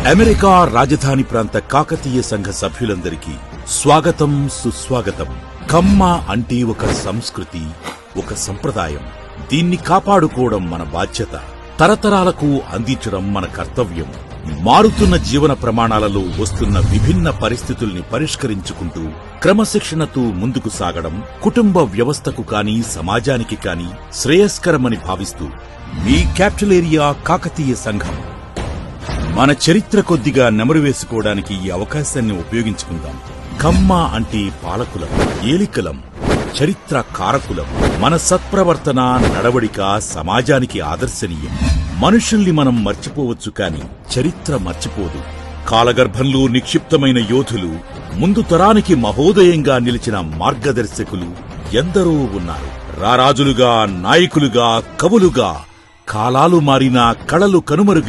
America రాజధాని ప్రాంత కాకతీయ సంఘ సభ్యులందరికీ స్వాగతం, సుస్వాగతం. కమ్మ అంటే ఒక సంస్కృతి, ఒక సంప్రదాయం. దీన్ని కాపాడుకోవడం మన బాధ్యత, తరతరాలకు అందించడం మన కర్తవ్యం. మారుతున్న జీవన ప్రమాణాలలో వస్తున్న విభిన్న పరిస్థితుల్ని పరిష్కరించుకుంటూ క్రమశిక్షణతో ముందుకు సాగడం కుటుంబ వ్యవస్థకు కాని సమాజానికి కాని శ్రేయస్కరమని భావిస్తూ మీ క్యాపిటల్ ఏరియా కాకతీయ సంఘం. మన చరిత్ర కొద్దిగా నెమరు వేసుకోవడానికి ఈ అవకాశాన్ని ఉపయోగించుకుందాం. కమ్మ అంటే పాలకులం, ఏలికలం, చరిత్ర కారకులం. మన సత్ప్రవర్తన, నడవడిక సమాజానికి ఆదర్శనీయం. మనుషుల్ని మనం మర్చిపోవచ్చు కాని చరిత్ర మర్చిపోదు. కాలగర్భంలో నిక్షిప్తమైన యోధులు, ముందు తరానికి మహోదయంగా నిలిచిన మార్గదర్శకులు ఎందరో ఉన్నారు. రారాజులుగా, నాయకులుగా, కవులుగా కాలాలు మారినా కళలు కనుమరుగు